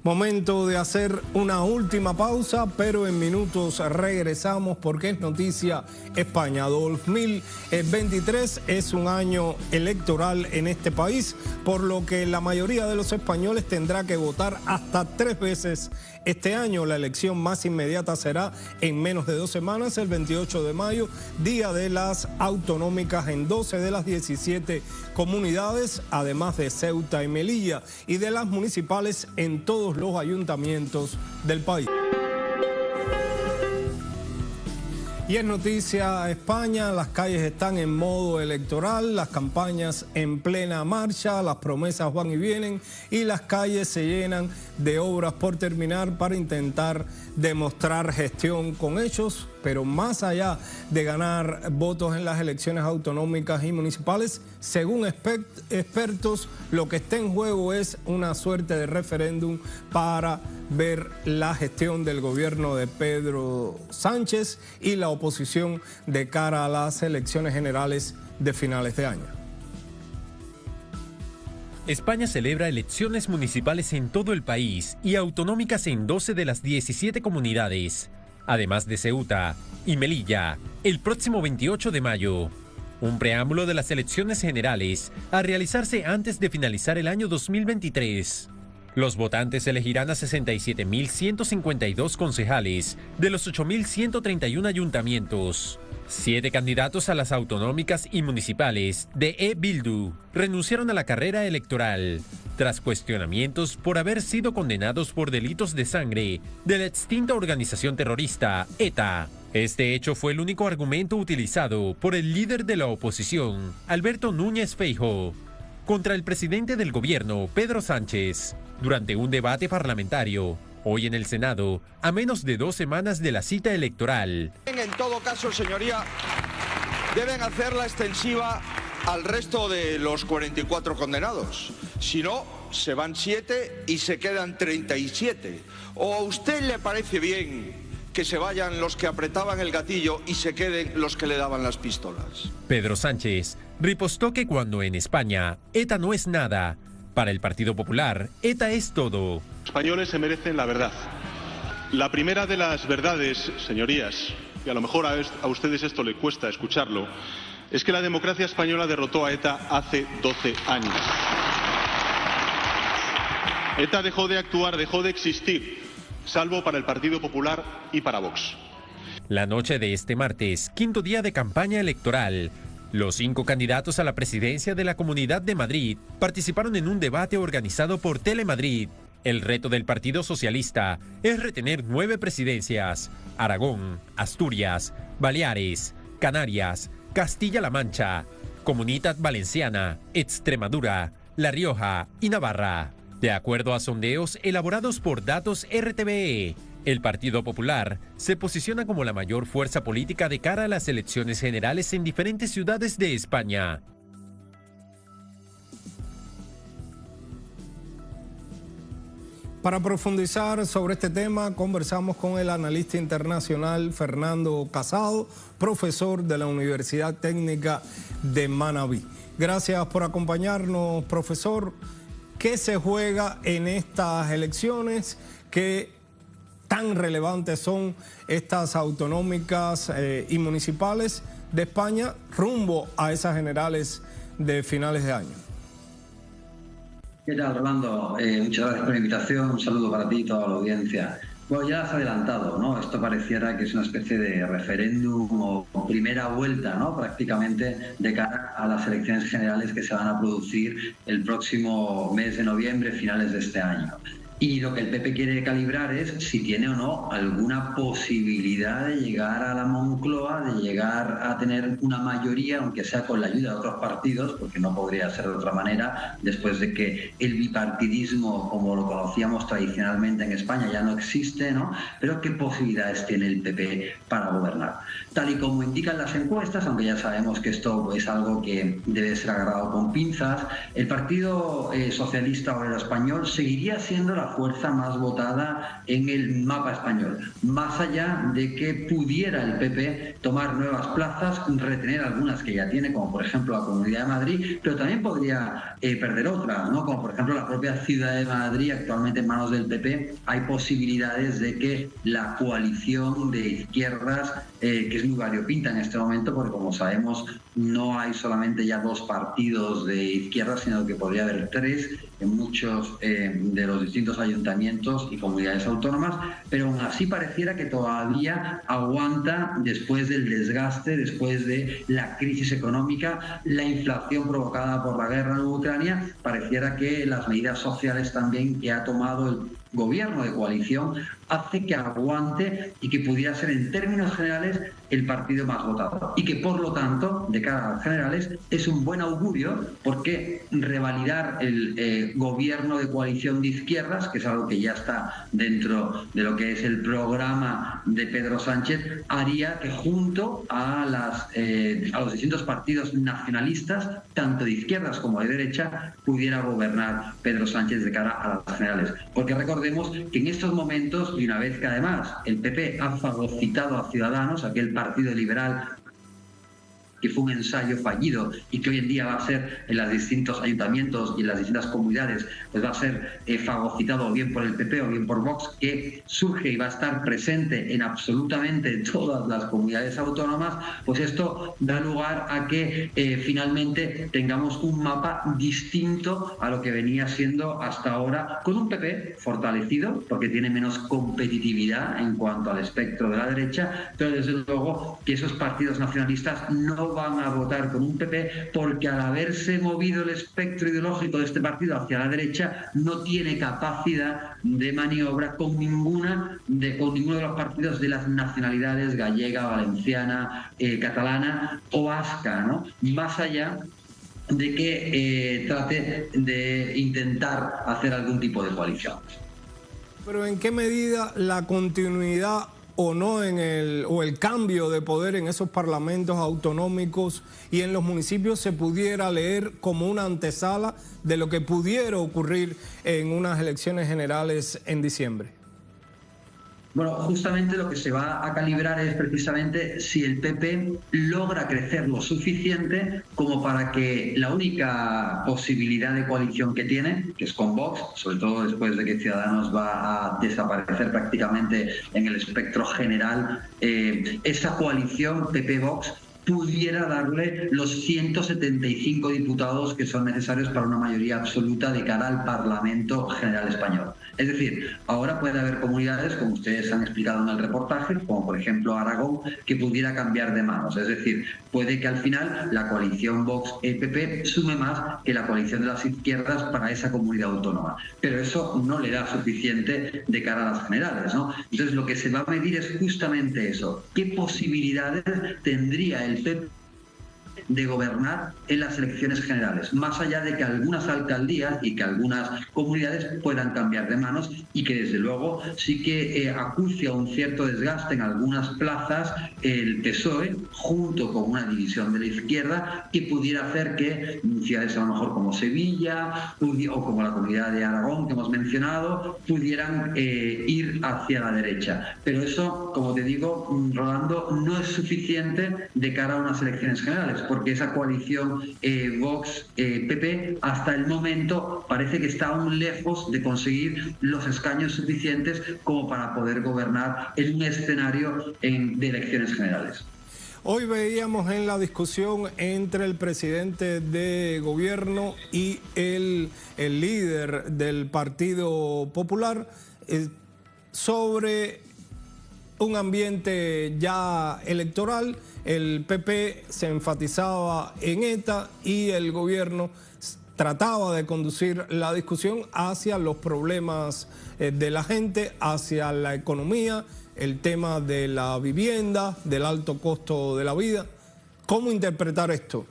Momento de hacer una última pausa, pero en minutos regresamos porque es noticia España. 2023 es un año electoral en este país, por lo que la mayoría de los españoles tendrá que votar hasta 3 veces este año. La elección más inmediata será en menos de 2 semanas, el 28 de mayo, día de las autonómicas en 12 de las 17 comunidades, además de Ceuta y Melilla, y de las municipales en todos los ayuntamientos del país. Y es noticia España, las calles están en modo electoral, las campañas en plena marcha, las promesas van y vienen y las calles se llenan de obras por terminar para intentar demostrar gestión con hechos, pero más allá de ganar votos en las elecciones autonómicas y municipales, según expertos, lo que está en juego es una suerte de referéndum para ver la gestión del gobierno de Pedro Sánchez y la oposición de cara a las elecciones generales de finales de año. España celebra elecciones municipales en todo el país y autonómicas en 12 de las 17 comunidades, además de Ceuta y Melilla, el próximo 28 de mayo. Un preámbulo de las elecciones generales a realizarse antes de finalizar el año 2023. Los votantes elegirán a 67.152 concejales de los 8.131 ayuntamientos. 7 candidatos a las autonómicas y municipales de E-Bildu renunciaron a la carrera electoral tras cuestionamientos por haber sido condenados por delitos de sangre de la extinta organización terrorista ETA. Este hecho fue el único argumento utilizado por el líder de la oposición, Alberto Núñez Feijóo, contra el presidente del gobierno, Pedro Sánchez, durante un debate parlamentario hoy en el Senado, a menos de 2 semanas de la cita electoral. En todo caso, señoría, deben hacerla extensiva al resto de los 44 condenados. Si no, se van 7 y se quedan 37. ¿O a usted le parece bien que se vayan los que apretaban el gatillo y se queden los que le daban las pistolas? Pedro Sánchez ripostó que cuando en España ETA no es nada, para el Partido Popular, ETA es todo. Los españoles se merecen la verdad. La primera de las verdades, señorías, y a lo mejor a ustedes esto les cuesta escucharlo, es que la democracia española derrotó a ETA hace 12 años. ETA dejó de actuar, dejó de existir, salvo para el Partido Popular y para Vox. La noche de este martes, 5º día de campaña electoral, los 5 candidatos a la presidencia de la Comunidad de Madrid participaron en un debate organizado por Telemadrid. El reto del Partido Socialista es retener 9 presidencias: Aragón, Asturias, Baleares, Canarias, Castilla-La Mancha, Comunitat Valenciana, Extremadura, La Rioja y Navarra. De acuerdo a sondeos elaborados por Datos RTVE, el Partido Popular se posiciona como la mayor fuerza política de cara a las elecciones generales en diferentes ciudades de España. Para profundizar sobre este tema, conversamos con el analista internacional Fernando Casado, profesor de la Universidad Técnica de Manabí. Gracias por acompañarnos, profesor. ¿Qué se juega en estas elecciones? ¿Qué tan relevantes son estas autonómicas y municipales de España rumbo a esas generales de finales de año? ¿Qué tal, Rolando? Muchas gracias por la invitación. Un saludo para ti y toda la audiencia. Bueno, ya has adelantado, ¿no? Esto pareciera que es una especie de referéndum o primera vuelta, ¿no? Prácticamente de cara a las elecciones generales que se van a producir el próximo mes de noviembre, finales de este año. Y lo que el PP quiere calibrar es si tiene o no alguna posibilidad de llegar a la Moncloa, de llegar a tener una mayoría, aunque sea con la ayuda de otros partidos, porque no podría ser de otra manera, después de que el bipartidismo, como lo conocíamos tradicionalmente en España, ya no existe, ¿no? Pero ¿qué posibilidades tiene el PP para gobernar? Tal y como indican las encuestas, aunque ya sabemos que esto es algo que debe ser agarrado con pinzas, el Partido Socialista Obrero Español seguiría siendo la la fuerza más votada en el mapa español. Más allá de que pudiera el PP tomar nuevas plazas, retener algunas que ya tiene, como por ejemplo la Comunidad de Madrid, pero también podría perder otras, ¿no? Como por ejemplo la propia Ciudad de Madrid, actualmente en manos del PP. Hay posibilidades de que la coalición de izquierdas, que es muy variopinta en este momento, porque como sabemos no hay solamente ya 2 partidos de izquierdas, sino que podría haber 3 en muchos de los distintos ayuntamientos y comunidades autónomas, pero aún así pareciera que todavía aguanta después del desgaste, después de la crisis económica, la inflación provocada por la guerra en Ucrania. Pareciera que las medidas sociales también que ha tomado el gobierno de coalición hace que aguante y que pudiera ser en términos generales el partido más votado, y que por lo tanto de cara a las generales es un buen augurio, porque revalidar el gobierno de coalición de izquierdas, que es algo que ya está dentro de lo que es el programa de Pedro Sánchez, haría que junto a los distintos partidos nacionalistas, tanto de izquierdas como de derecha, pudiera gobernar Pedro Sánchez de cara a las generales. Porque recordemos que en estos momentos, y una vez que además el PP ha fagocitado a Ciudadanos, aquel partido liberal que fue un ensayo fallido y que hoy en día va a ser en los distintos ayuntamientos y en las distintas comunidades, pues va a ser fagocitado bien por el PP o bien por Vox, que surge y va a estar presente en absolutamente todas las comunidades autónomas. Pues esto da lugar a que finalmente tengamos un mapa distinto a lo que venía siendo hasta ahora, con un PP fortalecido porque tiene menos competitividad en cuanto al espectro de la derecha, pero desde luego que esos partidos nacionalistas no van a votar con un PP, porque al haberse movido el espectro ideológico de este partido hacia la derecha, no tiene capacidad de maniobra con ninguno de los partidos de las nacionalidades gallega, valenciana, catalana o vasca, ¿no? Más allá de que trate de intentar hacer algún tipo de coalición. Pero ¿en qué medida la continuidad o no o el cambio de poder en esos parlamentos autonómicos y en los municipios se pudiera leer como una antesala de lo que pudiera ocurrir en unas elecciones generales en diciembre? Bueno, justamente lo que se va a calibrar es precisamente si el PP logra crecer lo suficiente como para que la única posibilidad de coalición que tiene, que es con Vox, sobre todo después de que Ciudadanos va a desaparecer prácticamente en el espectro general, esa coalición PP-Vox pudiera darle los 175 diputados que son necesarios para una mayoría absoluta de cara al Parlamento General Español. Es decir, ahora puede haber comunidades, como ustedes han explicado en el reportaje, como por ejemplo Aragón, que pudiera cambiar de manos. Es decir, puede que al final la coalición Vox-PP sume más que la coalición de las izquierdas para esa comunidad autónoma. Pero eso no le da suficiente de cara a las generales, ¿no? Entonces lo que se va a medir es justamente eso. ¿Qué posibilidades tendría el PP de gobernar en las elecciones generales, más allá de que algunas alcaldías y que algunas comunidades puedan cambiar de manos, y que desde luego sí que acucia un cierto desgaste en algunas plazas el PSOE, junto con una división de la izquierda, que pudiera hacer que ciudades a lo mejor como Sevilla o como la comunidad de Aragón que hemos mencionado pudieran ir hacia la derecha. Pero eso, como te digo, Rolando, no es suficiente de cara a unas elecciones generales, porque esa coalición Vox-PP hasta el momento parece que está aún lejos de conseguir los escaños suficientes como para poder gobernar en un escenario de elecciones generales. Hoy veíamos en la discusión entre el presidente de gobierno y el líder del Partido Popular sobre un ambiente ya electoral. El PP se enfatizaba en ETA y el gobierno trataba de conducir la discusión hacia los problemas de la gente, hacia la economía, el tema de la vivienda, del alto costo de la vida. ¿Cómo interpretar esto?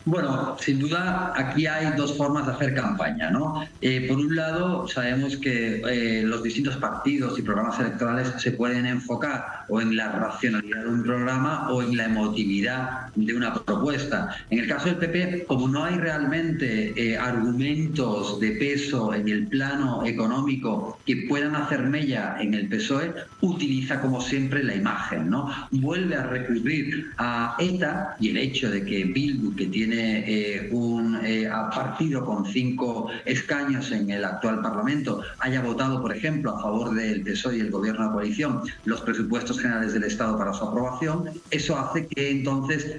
Bueno, sin duda aquí hay dos formas de hacer campaña, ¿no? Por un lado, sabemos que los distintos partidos y programas electorales se pueden enfocar o en la racionalidad de un programa o en la emotividad de una propuesta. En el caso del PP, como no hay realmente argumentos de peso en el plano económico que puedan hacer mella en el PSOE, utiliza como siempre la imagen, ¿no? Vuelve a recurrir a ETA y el hecho de que Bildu, que tiene un partido con 5 escaños en el actual Parlamento, haya votado, por ejemplo, a favor del PSOE y el Gobierno de coalición los presupuestos generales del Estado para su aprobación, eso hace que entonces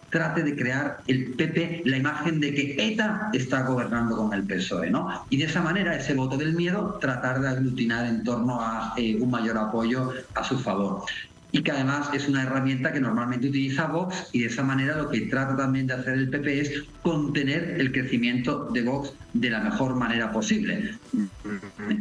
trate de crear el PP la imagen de que ETA está gobernando con el PSOE, ¿no? Y de esa manera, ese voto del miedo, tratar de aglutinar en torno a un mayor apoyo a su favor. Y que además es una herramienta que normalmente utiliza Vox, y de esa manera lo que trata también de hacer el PP es contener el crecimiento de Vox de la mejor manera posible.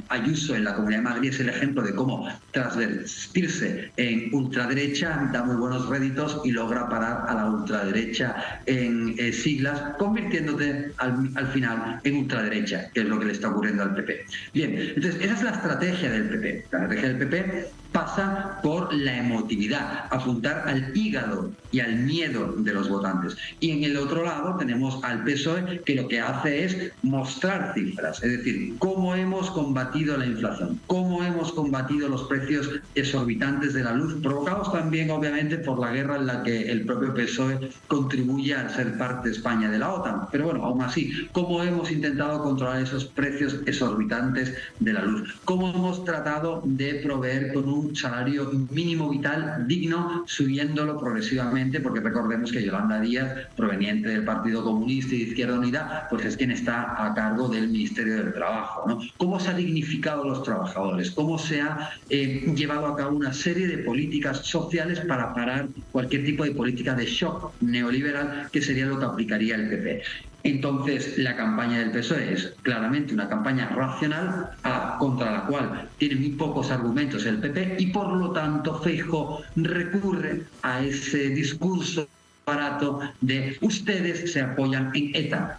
Ayuso en la Comunidad de Madrid es el ejemplo de cómo transvertirse en ultraderecha da muy buenos réditos y logra parar a la ultraderecha en siglas, convirtiéndote al final en ultraderecha, que es lo que le está ocurriendo al PP. Bien, entonces esa es la estrategia del PP. La estrategia del PP pasa por la emotividad, apuntar al hígado y al miedo de los votantes. Y en el otro lado tenemos al PSOE, que lo que hace es mostrar cifras, es decir, cómo hemos combatido la inflación, cómo hemos combatido los precios exorbitantes de la luz, provocados también obviamente por la guerra en la que el propio PSOE contribuye al ser parte de España de la OTAN. Pero bueno, aún así, cómo hemos intentado controlar esos precios exorbitantes de la luz, cómo hemos tratado de proveer con un salario mínimo vital digno, subiéndolo progresivamente, porque recordemos que Yolanda Díaz, proveniente del Partido Comunista y de Izquierda Unida, pues es quien está a cargo del Ministerio del Trabajo, ¿no? ¿Cómo se ha dignificado a los trabajadores? ¿Cómo se ha llevado a cabo una serie de políticas sociales para parar cualquier tipo de política de shock neoliberal, que sería lo que aplicaría el PP? Entonces, la campaña del PSOE es claramente una campaña racional contra la cual tiene muy pocos argumentos el PP, y por lo tanto Feijóo recurre a ese discurso barato de ustedes se apoyan en ETA.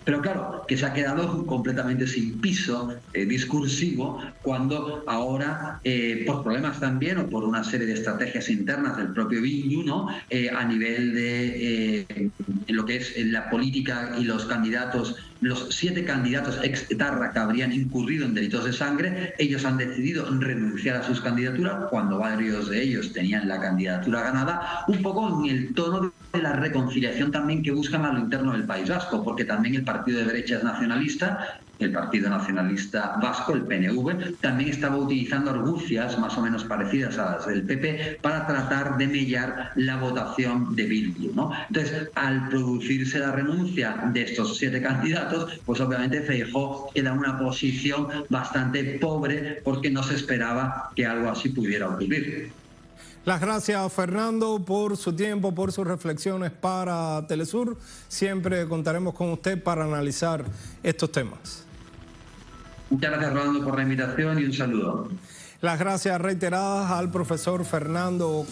Pero claro, que se ha quedado completamente sin piso discursivo, cuando ahora, por problemas también o por una serie de estrategias internas del propio Bildu, ¿no? A nivel de lo que es la política y los candidatos, los 7 candidatos ex-etarra que habrían incurrido en delitos de sangre, ellos han decidido renunciar a sus candidaturas cuando varios de ellos tenían la candidatura ganada, un poco en el tono de la reconciliación también que buscan a lo interno del País Vasco, porque también el partido de derechas nacionalista, el Partido Nacionalista Vasco, el PNV, también estaba utilizando argucias más o menos parecidas a las del PP para tratar de mellar la votación de Bildu, ¿no? Entonces, al producirse la renuncia de estos 7 candidatos, pues obviamente Feijóo queda en una posición bastante pobre, porque no se esperaba que algo así pudiera ocurrir. Las gracias, Fernando, por su tiempo, por sus reflexiones para Telesur. Siempre contaremos con usted para analizar estos temas. Muchas gracias, Rolando, por la invitación, y un saludo. Las gracias reiteradas al profesor Fernando